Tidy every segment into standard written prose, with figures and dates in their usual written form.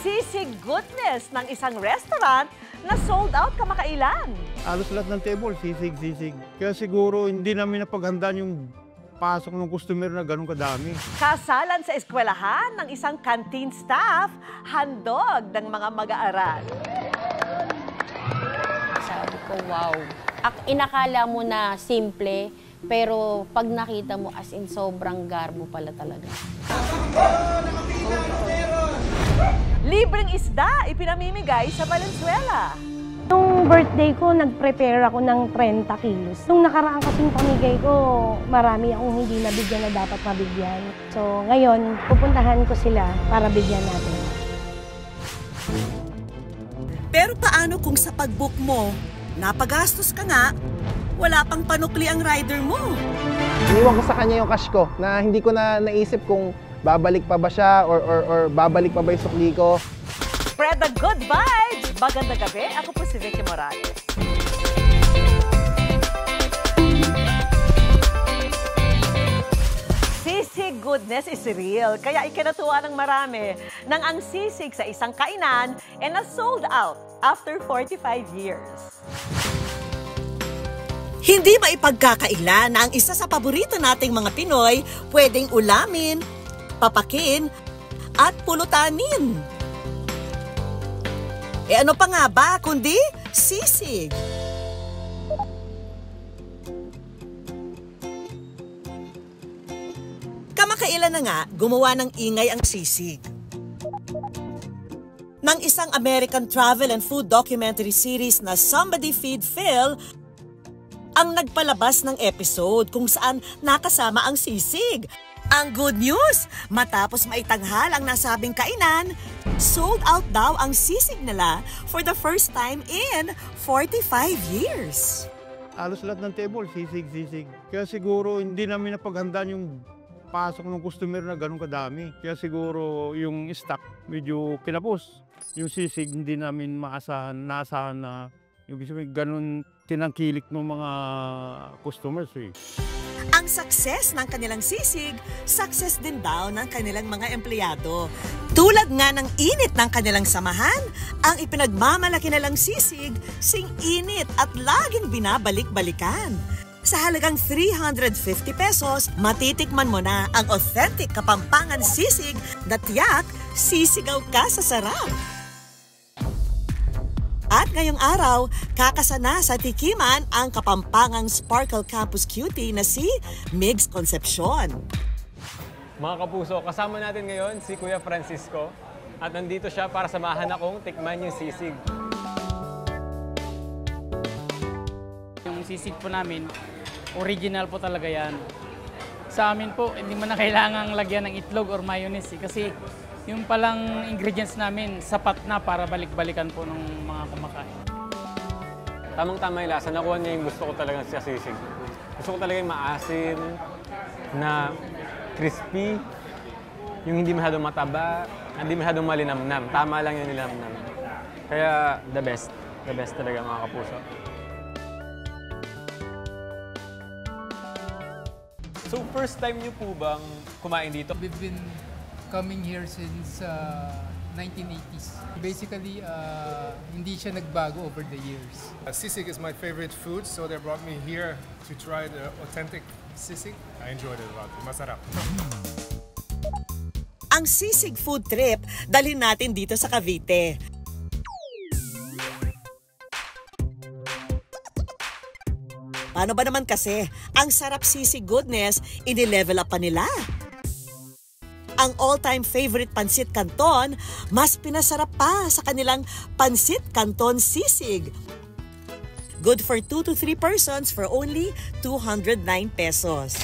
sisig goodness ng isang restaurant na sold out kamakailan. Halos lahat ng table, sisig. Kaya siguro hindi namin napaghandaan yung pasok ng customer na ganun kadami. Kasalan sa eskwelahan ng isang canteen staff, handog ng mga mag-aaral. Sabi ko, wow. Inakala mo na simple, pero pag nakita mo as in sobrang garbo pala talaga. Libreng isda ipinamimigay sa Valenzuela. Nung birthday ko, nag-prepare ako ng 30 kilos. Nung nakaraan kasing pamigay ko, marami akong hindi nabigyan na dapat mabigyan. So ngayon, pupuntahan ko sila para bigyan natin. Pero paano kung sa pag-book mo, napagastos ka nga, wala pang panukli ang rider mo? Iniwan ko sa kanya yung cash ko na hindi ko na naisip kung babalik pa ba siya or babalik pa ba yung sukli ko. Spread the good vibes! Magandang gabi, ako po si Vicky Morales. Sisig goodness is real, kaya ikinatuwa ng marami nang ang sisig sa isang kainan ay na-sold out after 45 years. Hindi ba ipagkakaila na ang isa sa paborito nating mga Pinoy pwedeng ulamin, papakin, at pulutanin? Ano pa nga ba kundi sisig? Kamakailan na nga gumawa ng ingay ang sisig. Ng isang American travel and food documentary series na Somebody Feed Phil, ang nagpalabas ng episode kung saan nakasama ang sisig. Ang good news, matapos maitanghal ang nasabing kainan, sold out daw ang sisig nila for the first time in 45 years. Halos lahat ng table, sisig. Kaya siguro hindi namin napaghandaan yung pasok ng customer na ganun kadami. Kaya siguro yung stock medyo kinapos. Yung sisig hindi namin naasahan na yung ganun tinangkilik ng mga customers. Ang success ng kanilang sisig, success din daw ng kanilang mga empleyado. Tulad nga ng init ng kanilang samahan, ang ipinagmamalaki nilang sisig, sing init at laging binabalik-balikan. Sa halagang 350 pesos, matitikman mo na ang authentic Kapampangan sisig na tiyak, sisigaw ka sa sarap. At ngayong araw, kakasana sa tikiman ang Kapampangang Sparkle Campus Cutie na si Migs Concepcion. Mga kapuso, kasama natin ngayon si Kuya Francisco at nandito siya para samahan akong tikman yung sisig. Yung sisig po namin, original po talaga yan. Sa amin po, hindi mo na kailangang lagyan ng itlog or mayonnaise kasi yung palang ingredients namin, sapat na para balik-balikan po ng mga kumakain. Tamang-tama yung lasa. Nakuha niya yung gusto ko talaga sa sisig. Gusto ko talaga yung maasim, na crispy, yung hindi masyadong mataba, hindi masyadong malinamnam. Tama lang yung nilamnam. Kaya the best talaga mga kapuso. So first time niyo po bang kumain dito? We've been coming here since 1980s. Basically, hindi siya nagbago over the years. Sisig is my favorite food, so they brought me here to try the authentic sisig. I enjoyed it a lot. Masarap. Ang sisig food trip, dalhin natin dito sa Cavite. Paano ba naman kasi, ang sarap sisig goodness, ini-level up pa nila. Ang all-time favorite Pansit Canton, mas pinasarap pa sa kanilang Pansit Canton Sisig. Good for 2 to 3 persons for only 209 pesos.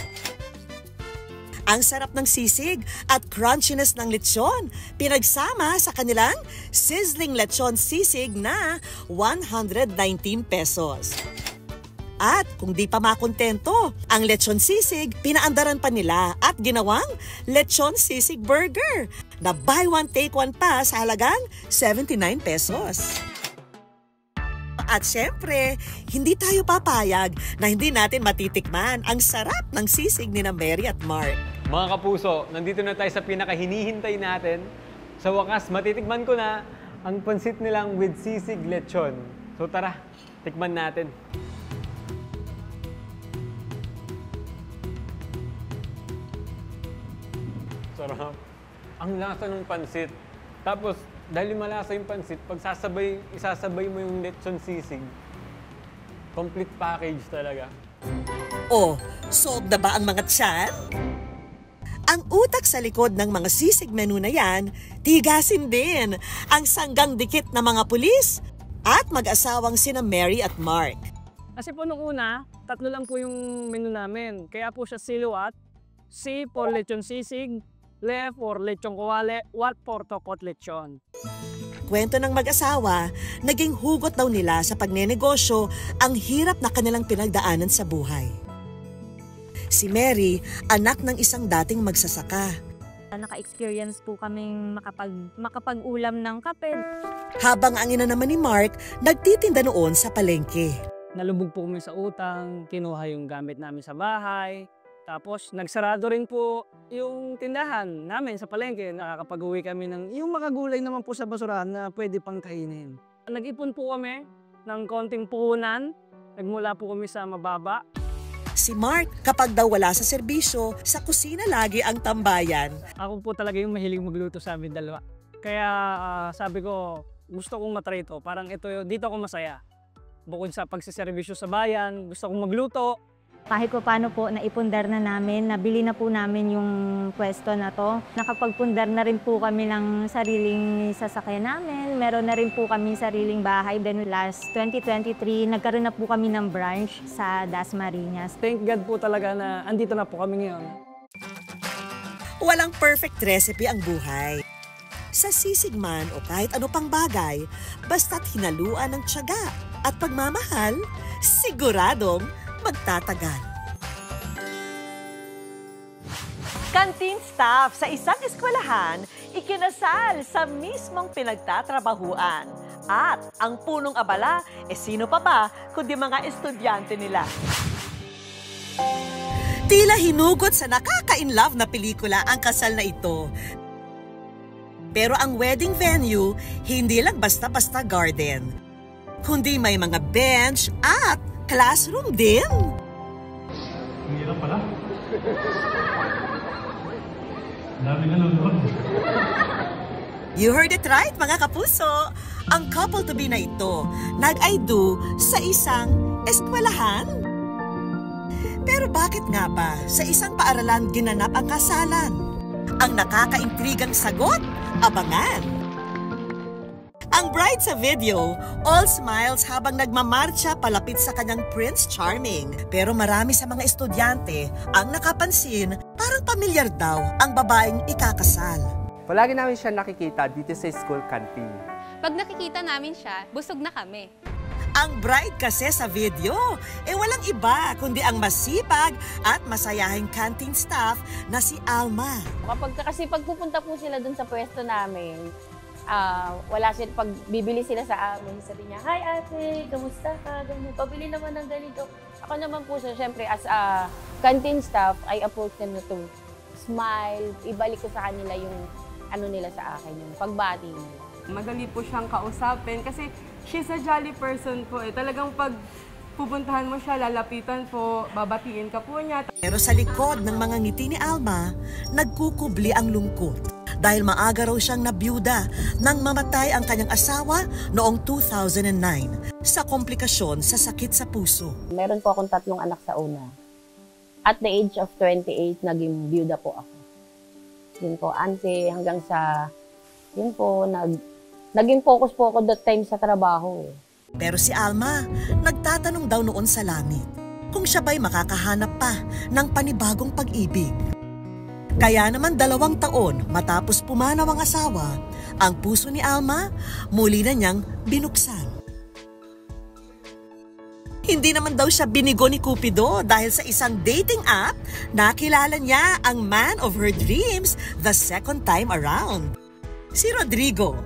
Ang sarap ng sisig at crunchiness ng lechon, pinagsama sa kanilang sizzling lechon sisig na 119 pesos. At kung di pa makontento, ang lechon sisig, pinaandaran pa nila at ginawang lechon sisig burger na buy one take one pa sa halagang 79 pesos. At syempre, hindi tayo papayag na hindi natin matitikman ang sarap ng sisig ni na Mary at Mark. Mga kapuso, nandito na tayo sa pinakahinihintay natin, Sa wakas, matitikman ko na ang pansit nilang with sisig lechon. So tara, tikman natin. Sarap. Ang lasa ng pansit. Tapos, dahil malasa yung pansit, pag isasabay mo yung lechon sisig, complete package talaga. Oh, sold na ba ang mga tiyan? Ang utak sa likod ng mga sisig menu na yan, tigasin din ang sanggang dikit na mga pulis at mag-asawang sina Mary at Mark. Kasi po nung una, 3 lang po yung menu namin. Kaya po siya siluat, C for lechon sisig, Le for lechon kawale, Wat for tokot lechon. Kwento ng mag-asawa, naging hugot daw nila sa pagnenegosyo ang hirap na kanilang pinagdaanan sa buhay. Si Mary, anak ng isang dating magsasaka. Naka-experience po kaming makapag-ulam ng kape. Habang ang ina naman ni Mark, nagtitinda noon sa palengke. Nalubog po kami sa utang, kinuha yung gamit namin sa bahay. Tapos nagsarado rin po yung tindahan namin sa palengke. Nakakapag-uwi kami ng yung mga gulay naman po sa basurahan na pwede pang kainin. Nag-ipon po kami ng konting puhunan. Nagmula po kami sa mababa. Si Mark, kapag daw wala sa serbisyo, sa kusina lagi ang tambayan. Ako po talaga yung mahilig magluto sa amin dalawa. Kaya sabi ko, gusto kong matry ito. Parang dito ako masaya. Bukod sa pagsiservisyo sa bayan, gusto kong magluto. Kahit po paano po, naipundar na namin, nabili na po namin yung pwesto na to. Nakapagpundar na rin po kami ng sariling sasakyan namin. Meron na rin po kami sariling bahay. Then last 2023, nagkaroon na po kami ng branch sa Dasmariñas. Thank God po talaga na andito na po kami ngayon. Walang perfect recipe ang buhay. Sa sisig man o kahit ano pang bagay, basta't hinaluan ng tiyaga at pagmamahal, siguradong magtatagal. Canteen staff sa isang eskwelahan ikinasal sa mismong pinagtatrabahuan. At ang punong abala, sino pa ba kundi mga estudyante nila. Tila hinugot sa nakaka-inlove na pelikula ang kasal na ito. Pero ang wedding venue, hindi lang basta-basta garden, kundi may mga bench at classroom din. Ang hirap pala. Dami nanonood. You heard it right, mga kapuso. Ang couple-to-be na ito, nag-I do sa isang eskwelahan. Pero bakit nga ba sa isang paaralan ginanap ang kasalan? Ang nakakaintrigang sagot, abangan. Ang bride sa video, all smiles habang nagmamarcha palapit sa kanyang Prince Charming. Pero marami sa mga estudyante ang nakapansin parang pamilyar daw ang babaeng ikakasal. Palagi namin siya nakikita dito sa school canteen. Pag nakikita namin siya, busog na kami. Ang bride kasi sa video, walang iba kundi ang masipag at masayahing canteen staff na si Alma. Kasi pag pupunta po sila dun sa pwesto namin, wala sila, pag bibili sila sa amin, sabi niya, "Hi ate, kamusta ka? Ganyan, pabili naman ng ganito." Ako naman po syempre as a canteen staff, I approach them to smile, ibalik ko sa kanila yung ano nila sa akin, yung pagbati nila. Madali po siyang kausapin kasi she's a jolly person po eh. Talagang pag pupuntahan mo siya, lalapitan po, babatiin ka po niya. Pero sa likod ng mga ngiti ni Alma, nagkukubli ang lungkot. Dahil maaga raw siyang nabiyuda nang mamatay ang kanyang asawa noong 2009 sa komplikasyon sa sakit sa puso. Meron po akong 3 anak sa una. At the age of 28, naging biyuda po ako. Yun po, hanggang sa, yun po, naging focus po ako that time sa trabaho. Pero si Alma, nagtatanong daw noon sa langit kung siya ba'y makakahanap pa ng panibagong pag-ibig. Kaya naman 2 taon matapos pumanaw ang asawa, ang puso ni Alma muli na niyang binuksan. Hindi naman daw siya binigo ni Cupido dahil sa isang dating app, nakilala niya ang man of her dreams the second time around. Si Rodrigo.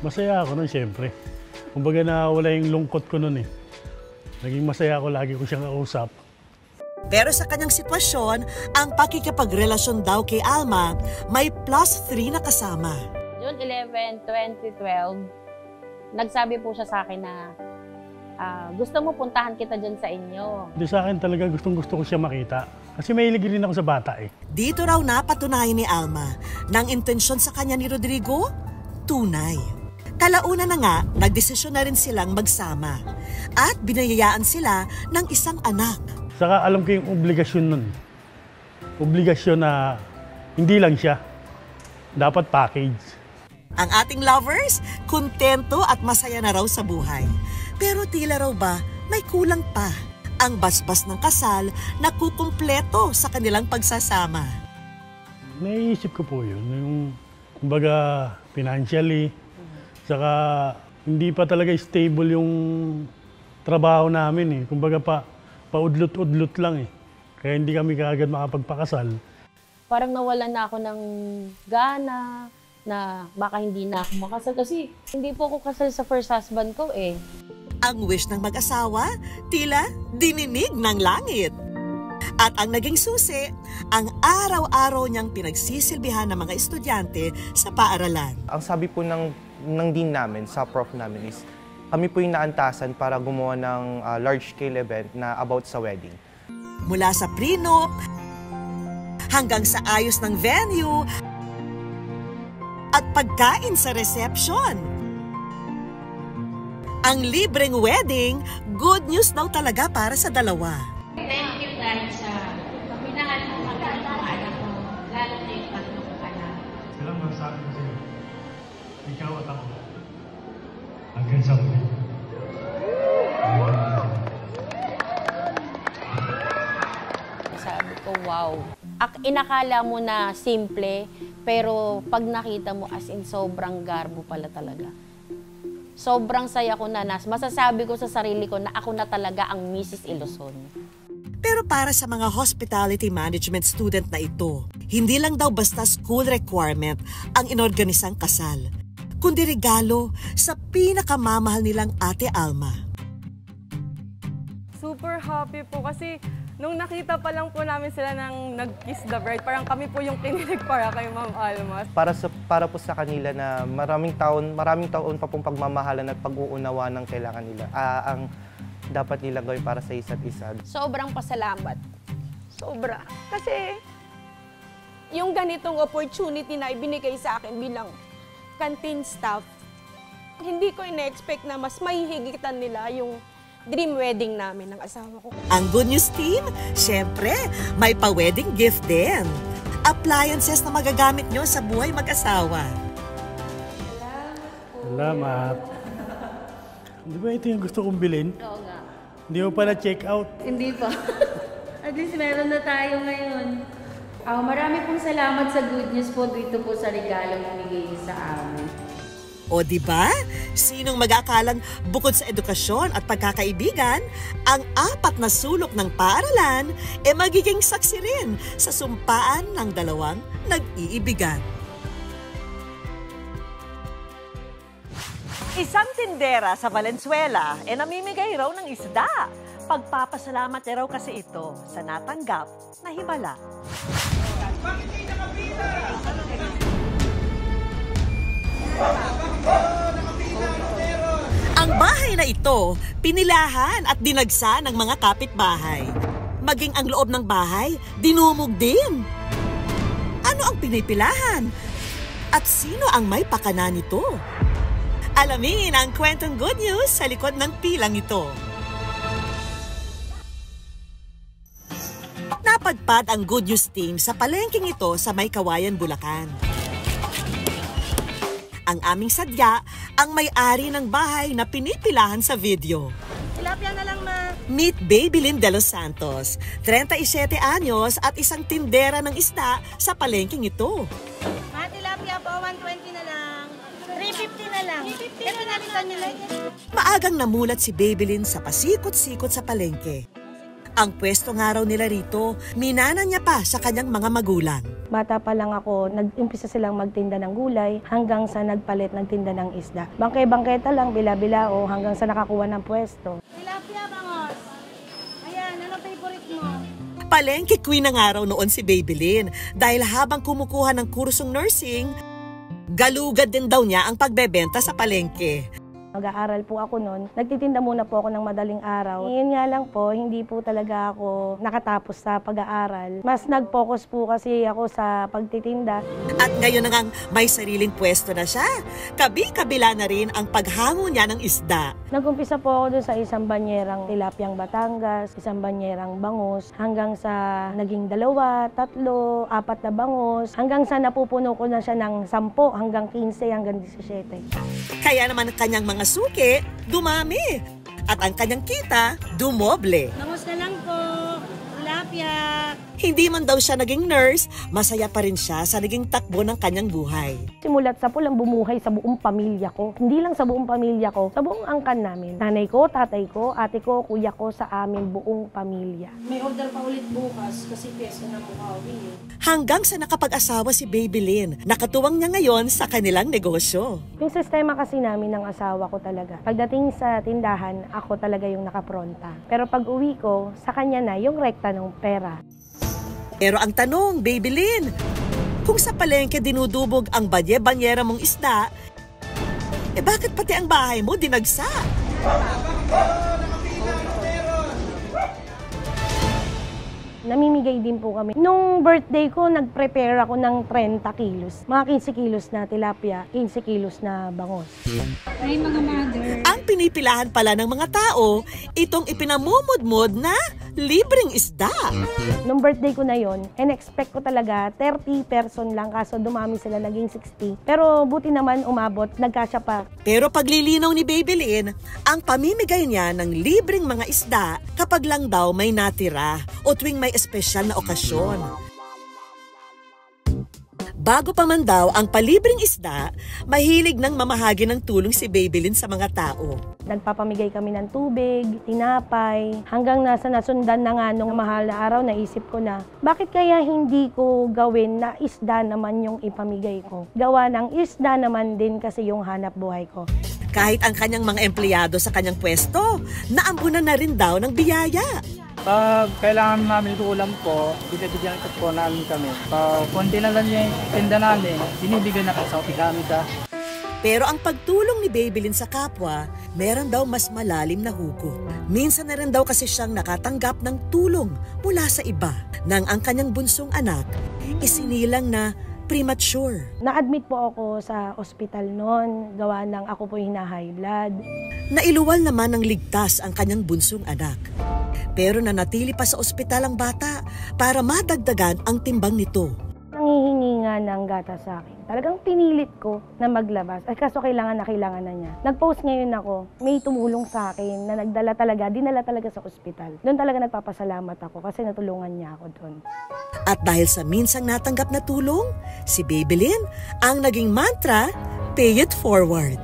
Masaya ako nun siyempre. Kumbaga nawala yung lungkot ko nun eh. Naging masaya ako, lagi ko siyang kausap. Pero sa kanyang sitwasyon, ang pakikipagrelasyon daw kay Alma may +3 na kasama. June 11, 2012, nagsabi po siya sa akin na gusto mo puntahan kita dyan sa inyo. Di sa akin talaga gustong-gusto ko siya makita. Kasi mahilig rin ako sa bata eh. Dito raw napatunayan ni Alma ng intensyon sa kanya ni Rodrigo, tunay. Talauna na nga, nagdesisyon na rin silang magsama. At binayayaan sila ng isang anak. Saka alam ko yung obligasyon nun. Obligasyon na hindi lang siya. Dapat package. Ang ating lovers, kontento at masaya na raw sa buhay. Pero tila raw ba may kulang pa. Ang basbas ng kasal na kukumpleto sa kanilang pagsasama. Naiisip ko po yun. Yung, kumbaga, financially. Saka hindi pa talaga stable yung trabaho namin eh. Kumbaga paudlot-udlot lang eh. Kaya hindi kami kaagad makapagpakasal. Parang nawalan na ako ng gana na baka hindi na ako makasal kasi hindi po ako kasal sa first husband ko eh. Ang wish ng mag-asawa, tila dininig ng langit. At ang naging susi, ang araw-araw niyang pinagsisilbihan ng mga estudyante sa paaralan. Ang sabi po ng dean namin, sa prof namin is, kami po yung naantasan para gumawa ng large-scale event na about sa wedding. Mula sa prenup, hanggang sa ayos ng venue, at pagkain sa reception. Ang libreng wedding, good news daw talaga para sa dalawa. Thank you dahil sa minahal mo ang mga anak mo, lalo na yung tatlong anak. Sila magsabi ko sa'yo, ikaw at ako, hanggang sa huli. Sabi ko, wow. Inakala mo na simple, pero pag nakita mo as in sobrang garbo pala talaga. Sobrang saya ko na masasabi ko sa sarili ko na ako na talaga ang Mrs. Iluson. Pero para sa mga hospitality management student na ito, hindi lang daw basta school requirement ang inorganisang kasal, kundi regalo sa pinakamamahal nilang Ate Alma. Super happy po kasi nung nakita pa lang po namin sila nang nag-kiss the bride, parang kami po yung kinilig para kay Ma'am Alma. Para po sa kanila na maraming taon pa pong pagmamahalan at pag-uunawa ng kailangan nila. Ang dapat nila gawin para sa isa't isa. Sobrang pasalamat. Sobra. Kasi yung ganitong opportunity na ibinigay sa akin bilang canteen staff, hindi ko ina-expect na mas mahihigitan nila yung dream wedding namin ng asawa ko. Ang good news team, syempre, may pa-wedding gift din. Appliances na magagamit nyo sa buhay mag-asawa. Salamat. Di ba ito yung gusto kong bilhin? Oo nga. Hindi mo pa na-check out? Hindi pa. At least meron na tayo ngayon. Marami pong salamat sa good news po dito po sa regalong binigay niyo sa amin. O diba? Sinong mag-aakalang bukod sa edukasyon at pagkakaibigan, ang apat na sulok ng paaralan magiging saksi rin sa sumpaan ng dalawang nag-iibigan. Isang tindera sa Valenzuela namimigay raw ng isda. Pagpapasalamat raw kasi ito sa natanggap na himala. Ang bahay na ito, pinilahan at dinagsa ng mga kapitbahay. Maging ang loob ng bahay, dinumog din. Ano ang pinipilahan? At sino ang may pakana nito? Alamin ang kwentong good news sa likod ng pilang ito. Napadpad ang good news team sa palengking ito sa May Kawayan, Bulacan. Ang aming sadya, ang may-ari ng bahay na pinipilahan sa video. Tilapia na lang, ma. Meet Babylin de los Santos, 37 anyos at isang tindera ng isda sa palengking ito. Ma, tilapia po, 120 na lang. 350 na lang. 350 na lang. Maagang namulat si Babylin sa pasikot-sikot sa palengke. Ang pwesto nga raw nila rito, minana niya pa sa kanyang mga magulang. Bata pa lang ako, nag-umpisa silang magtinda ng gulay hanggang sa nagpalit nagtinda ng isda. Bangke-bangketa lang, bila-bilao hanggang sa nakakuha ng pwesto. Tilapia, bangos. Ayan, ano favorite mo? Palengke queen na nga raw noon si Babylin dahil habang kumukuha ng kursong nursing, Galugad din daw niya ang pagbebenta sa palengke. Mag-aaral po ako noon. Nagtitinda muna po ako ng madaling araw. Ngayon nga lang po, hindi po talaga ako nakatapos sa pag-aaral. Mas nag-focus po kasi ako sa pagtitinda. At ngayon na ngang may sariling pwesto na siya. Kabi-kabila na rin ang paghango niya ng isda. Nag-umpisa po ako doon sa isang banyerang tilapyang Batangas, isang banyerang bangus, hanggang sa naging 2, 3, 4 na bangus, hanggang sa napupuno ko na siya ng 10, hanggang 15, hanggang 17. Kaya naman kanyang mga suki, dumami. At ang kanyang kita, dumoble. Bangus na lang po, tilapia. Hindi man daw siya naging nurse, masaya pa rin siya sa naging takbo ng kanyang buhay. Simulat sa pulang bumuhay sa buong pamilya ko. Hindi lang sa buong pamilya ko, sa buong angkan namin. Nanay ko, tatay ko, ate ko, kuya ko, sa amin buong pamilya. May order pa ulit bukas kasi piyesa na bukawi. Hanggang sa nakapag-asawa si Baby Lynn, nakatuwang niya ngayon sa kanilang negosyo. Yung sistema kasi namin ng asawa ko talaga. Pagdating sa tindahan, ako talaga yung nakapronta. Pero pag uwi ko, sa kanya na yung rekta ng pera. Pero ang tanong, Baby Lynn, kung sa palengke dinudubog ang banye-banyera mong isda, bakit pati ang bahay mo dinagsa? Namimigay din po kami. Nung birthday ko, nag-prepare ako ng 30 kilos. Mga 15 kilos na tilapia, 15 kilos na bangus. Ay, mga mother. Ang pinipilahan pala ng mga tao, itong ipinamumudmod na libreng isda. Nung birthday ko na yon, in-expect ko talaga 30 person lang, kaso dumami sila, naging 60. Pero buti naman umabot, nagkasya pa. Pero paglilinaw ni Baby Lynn, ang pamimigay niya ng libreng mga isda kapag lang daw may natira o tuwing may espesyal na okasyon. Bago pa man daw ang palibreng isda, mahilig ng mamahagi ng tulong si Baby Lynn sa mga tao. Nagpapamigay kami ng tubig, tinapay, hanggang nasa nasundan na nga nung mahal na araw, naisip ko na, bakit kaya hindi ko gawin na isda naman yung ipamigay ko? Gawa ng isda naman din kasi yung hanap buhay ko. Kahit ang kanyang mga empleyado sa kanyang pwesto, naambunan na rin daw ng biyaya. Pag kailangan namin ito ulam po, binibigyan po namin kami. Pag konti na lang yung tinda namin, binibigyan na sa opigamit. Pero ang pagtulong ni Baby Lynn sa kapwa, meron daw mas malalim na hugot. Minsan na rin daw kasi siyang nakatanggap ng tulong mula sa iba nang ang kanyang bunsong anak isinilang na premature. Na-admit po ako sa ospital noon, gawa ng ako po high blood. Nailuwal naman ng ligtas ang kanyang bunsong anak. Pero nanatili pa sa ospital ang bata para madagdagan ang timbang nito. Nangihingi nga ng gata sa akin. Talagang pinilit ko na maglabas. Kaso kailangan na niya. Nag-post ngayon ako, may tumulong sa akin na dinala talaga sa ospital. Doon talaga nagpapasalamat ako kasi natulungan niya ako doon. At dahil sa minsang natanggap na tulong, si Baby Lynn ang naging mantra, pay it forward.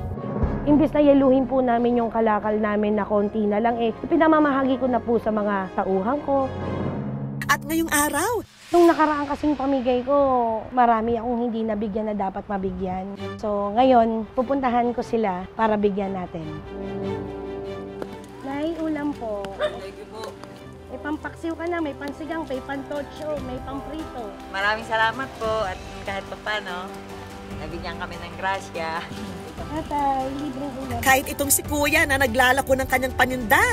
Imbis na yaluhin po namin yung kalakal namin na konti na lang, pinamamahagi ko na po sa mga tauhan ko. At ngayong araw, nung nakaraan kasing pamigay ko, marami akong hindi nabigyan na dapat mabigyan. So ngayon, pupuntahan ko sila para bigyan natin. Nay, ulam po. Thank you po. May pampaksiw ka na, may pansigang, may pantocho, may pamprito. Maraming salamat po at kahit pa paano, nabigyan kami ng grasya. Tatay, libreng ulam. Kahit itong si Kuya na naglalako ng kanyang paninda,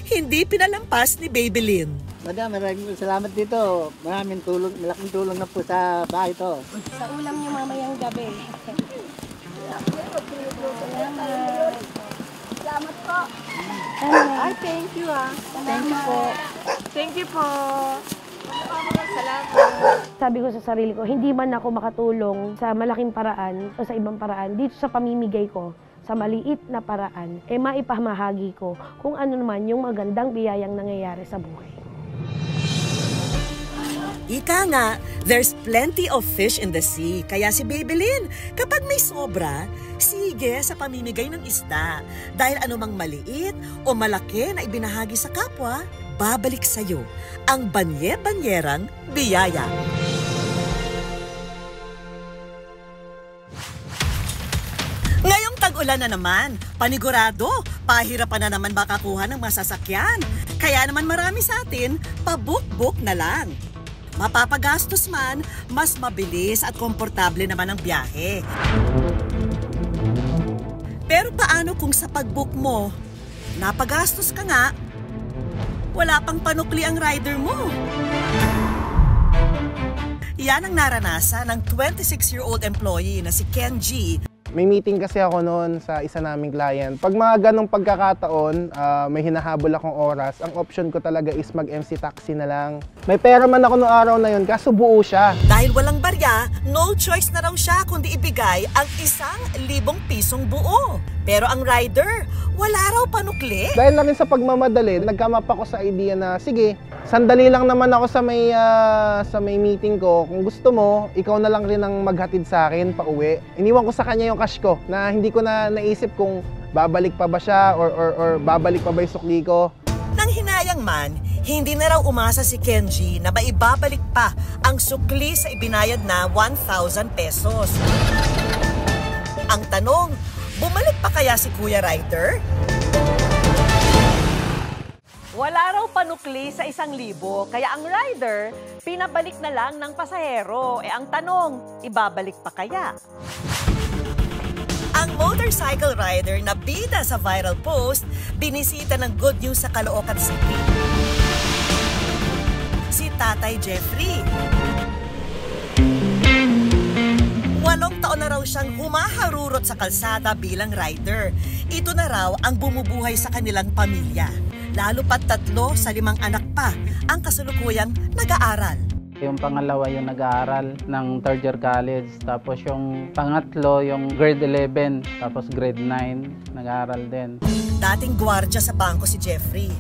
hindi pinalampas ni Baby Lynn. Madam, maraming salamat dito. Malaking tulong na po sa bahay to. Sa ulam niyo mamayang gabi. Salamat po. Ay, thank you Thank you po. Thank you po. Salamat. Sabi ko sa sarili ko, hindi man ako makatulong sa malaking paraan o sa ibang paraan, dito sa pamimigay ko, sa maliit na paraan, maipamahagi ko kung ano naman yung magandang biyayang nangyayari sa buhay. Ika nga, there's plenty of fish in the sea. Kaya si Baby Lynn, kapag may sobra, sige sa pamimigay ng isda. Dahil anumang maliit o malaki na ibinahagi sa kapwa, babalik sa'yo ang banye-banyerang biyaya. Ngayong tag-ulan na naman, panigurado, pahirapan na naman makakuha ng masasakyan. Kaya naman marami sa atin, pabuk-buk na lang. Mapapagastos man, mas mabilis at komportable naman ang biyahe. Pero paano kung sa pag-book mo, napagastos ka nga, wala pang panukli ang rider mo? Yan ang naranasan ng 26-year-old employee na si Ken G. May meeting kasi ako noon sa isa naming client. Pag mga ganong pagkakataon, may hinahabol akong oras, ang option ko talaga is mag-MC taxi na lang. May pera man ako noong araw na yun, kaso buo siya. Dahil walang barya, no choice na raw siya kundi ibigay ang 1,000 pisong buo. Pero ang rider, wala raw panukli. Dahil na rin sa pagmamadali, nagkamap ako sa idea na, sige, sandali lang naman ako sa may meeting ko. Kung gusto mo, ikaw na lang rin ang maghatid sa akin pa uwi. Iniwan ko sa kanya yung cash ko na hindi ko na naisip kung babalik pa ba siya or babalik pa ba yung sukli ko. Nang hinayang man, hindi na raw umasa si Kenji na maibabalik pa ang sukli sa ibinayad na 1,000 pesos. Ang tanong, bumalik pa kaya si Kuya Rider? Wala raw panukli sa 1,000, kaya ang rider, pinabalik na lang ng pasahero. Ang tanong, ibabalik pa kaya? Ang motorcycle rider na bida sa viral post, binisita ng Good News sa Caloocan City. Si Tatay Jeffrey. 8 taon na raw siyang humaharurot sa kalsada bilang rider. Ito na raw ang bumubuhay sa kanilang pamilya. Lalo pat 3 sa 5 anak pa ang kasalukuyang nag-aaral. Yung pangalawa yung nag-aaral ng 3rd year college. Tapos yung pangatlo yung grade 11. Tapos grade 9 nag-aaral din. Dating gwardiya sa bangko si Jeffrey.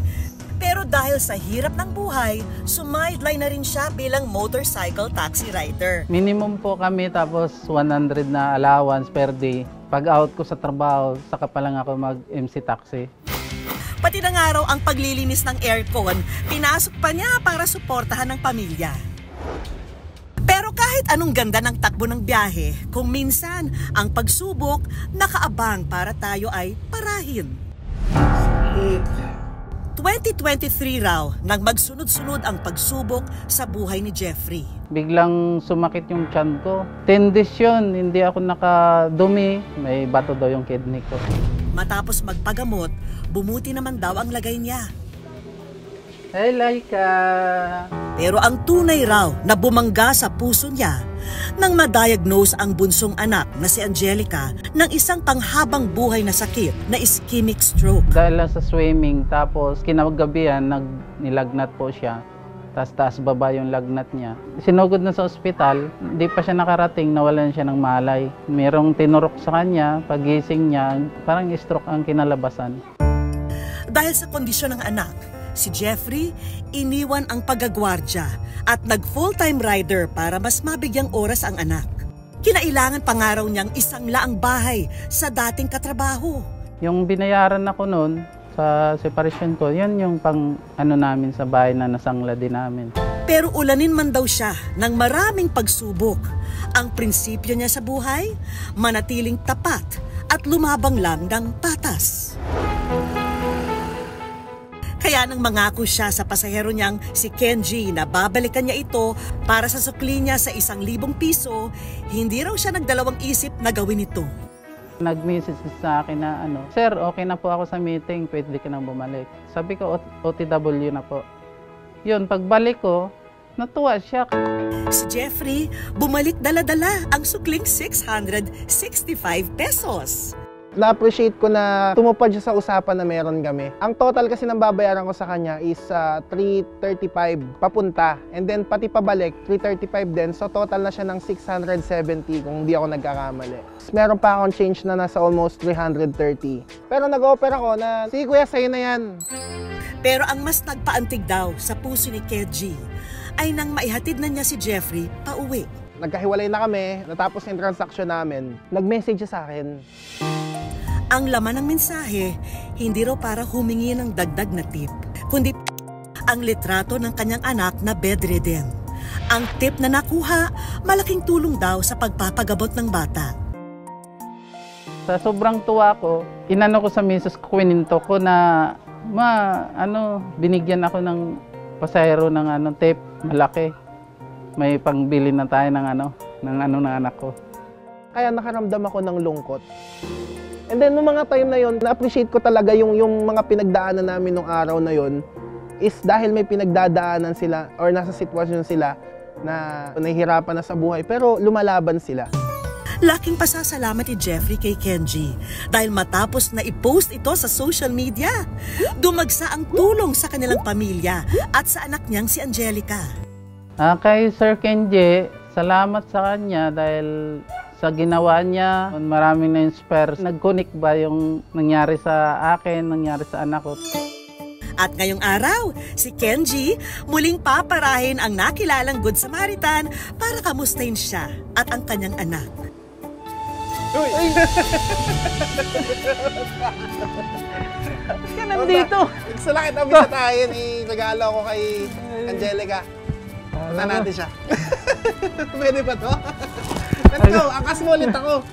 Pero dahil sa hirap ng buhay, sumideline na rin siya bilang motorcycle taxi rider. Minimum po kami tapos 100 na allowance per day. Pag out ko sa trabaho, saka pa lang ako mag-MC taxi. Pati na nga raw ang paglilinis ng aircon, pinasok pa niya para suportahan ng pamilya. Pero kahit anong ganda ng takbo ng biyahe, kung minsan ang pagsubok nakaabang para tayo ay parahin. 2023 raw nang magsunod-sunod ang pagsubok sa buhay ni Jeffrey. Biglang sumakit yung tiyan ko. 10 days yun, hindi ako nakadumi. May bato daw yung kidney ko. Matapos magpagamot, bumuti naman daw ang lagay niya. Hey, Laika! Pero ang tunay raw na bumangga sa puso niya nang ma-diagnose ang bunsong anak na si Angelica ng isang panghabang buhay na sakit na ischemic stroke. Dahil lang sa swimming, tapos kinagabihan, nilagnat po siya. Taas baba yung lagnat niya. Sinugod na sa ospital, hindi pa siya nakarating, nawalan siya ng malay. Merong tinurok sa kanya, pagising niya, parang stroke ang kinalabasan. Dahil sa kondisyon ng anak, si Jeffrey iniwan ang pagagwardya at nag-full-time rider para mas mabigyang oras ang anak. Kinailangan pangaraw niyang 1 laang bahay sa dating katrabaho. Yung binayaran ako noon sa separation ko, yun yung pang namin sa bahay na nasangla din namin. Pero ulanin man daw siya ng maraming pagsubok. Ang prinsipyo niya sa buhay, manatiling tapat at lumabang lang ng patas. Kaya nang mangako siya sa pasahero niyang si Kenji na babalikan niya ito para sa sukli niya sa 1,000 piso, hindi raw siya nagdalawang isip na gawin ito. Nag-message sa akin na Sir, okay na po ako sa meeting, pwede ka nang bumalik. Sabi ko, OTW na po. Yun, pagbalik ko, natuwa siya. Si Jeffrey, bumalik dala-dala ang sukling 665 pesos. Na-appreciate ko na tumupad siya sa usapan na meron kami. Ang total kasi ng babayaran ko sa kanya is 335 papunta. And then pati pabalik, 335 din. So total na siya ng 670 kung hindi ako nagkakamali. Meron pa akong change na nasa almost 330. Pero nag-offer ako na, sige kuya, sa'yo na yan. Pero ang mas nagpaantig daw sa puso ni Kenji ay nang maihatid na niya si Jeffrey pauwi. Nagkahiwalay na kami, natapos yung transaction namin. Nag-message siya sa akin. Ang laman ng mensahe, hindi raw para humingi ng dagdag na tip, kundi ang litrato ng kanyang anak na bedridden. Ang tip na nakuha, malaking tulong daw sa pagpapagabot ng bata. Sa sobrang tuwa ko, inano ko sa misis ko, kwininto ko na, binigyan ako ng pasahero ng tip, malaki. may pangbili na tayo ng anak ko. Kaya nakaramdam ako ng lungkot. And then, nung mga time na yon, na-appreciate ko talaga yung mga pinagdaanan namin nung araw na yon is dahil may pinagdadaanan sila or nasa sitwasyon sila na nahihirapan na sa buhay, pero lumalaban sila. Laking pasasalamat ni Jeffrey kay Kenji dahil matapos na i-post ito sa social media, dumagsa ang tulong sa kanilang pamilya at sa anak niyang si Angelica. Kay Sir Kenji, salamat sa kanya dahil sa ginawa niya, maraming na-inspire. Nag-connect ba yung nangyari sa akin, nangyari sa anak ko. At ngayong araw, si Kenji muling paparahin ang nakilalang Good Samaritan para kamustahin siya at ang kanyang anak. Uy! Ba't ka nandito? Salakit ang bisa tayo, regalo ko kay Angelica. Punta natin siya. Pwede ba to? Let's go! Angkas mo ulit ako!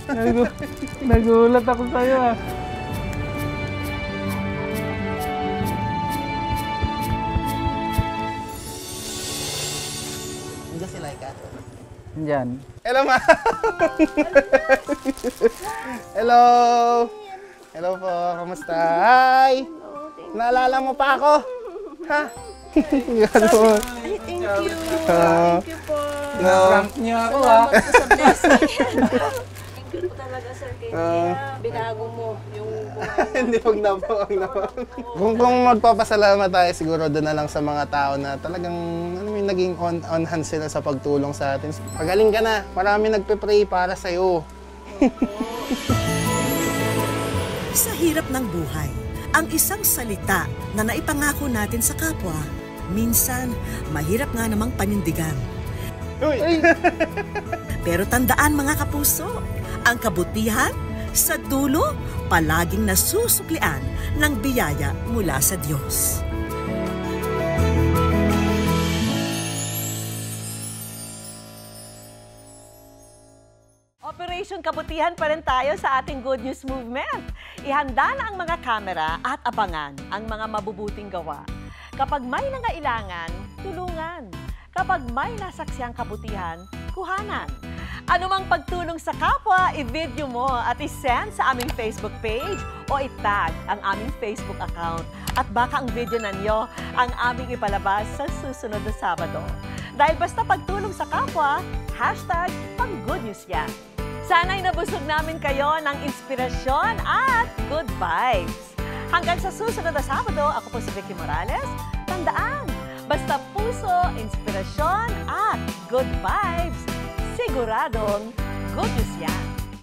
Nagulat ako sa'yo ah. Nandiyan si Laika. Diyan. Hello, ma! Hello! Hello po, kamusta? Hi! Naalala mo pa ako? Ha? Thank you. Thank you po. Na-prank niyo ako ah. Thank you po talaga, Sir Kenji. Binago mo yung buhay. Hindi, wag na po. Kung magpapasalamat tayo, siguro doon na lang sa mga tao na talagang naging on hand sila sa pagtulong sa atin. Pagaling ka na, marami nagpe-pray para sa'yo. Sa hirap ng buhay, ang isang salita na naipangako natin sa kapwa, minsan mahirap nga namang panindigan. Pero tandaan mga kapuso, ang kabutihan sa dulo palaging nasusuklian ng biyaya mula sa Diyos. Operation Kabutihan pa rin tayo sa ating Good News Movement. Ihanda na ang mga kamera at abangan ang mga mabubuting gawa. Kapag may nangailangan, tulungan. Kapag may nasaksiyang kabutihan, kuhanan. Anumang pagtulong sa kapwa, i-video mo at i-send sa aming Facebook page o i-tag ang aming Facebook account. At baka ang video nanyo ang aming ipalabas sa susunod na Sabado. Dahil basta pagtulong sa kapwa, #pang-good-news yan. Sana'y nabusog namin kayo ng inspirasyon at good vibes. Hanggang sa susunod na Sabado, ako po si Vicky Morales. Tandaan, basta puso, inspirasyon at good vibes, siguradong good news yan.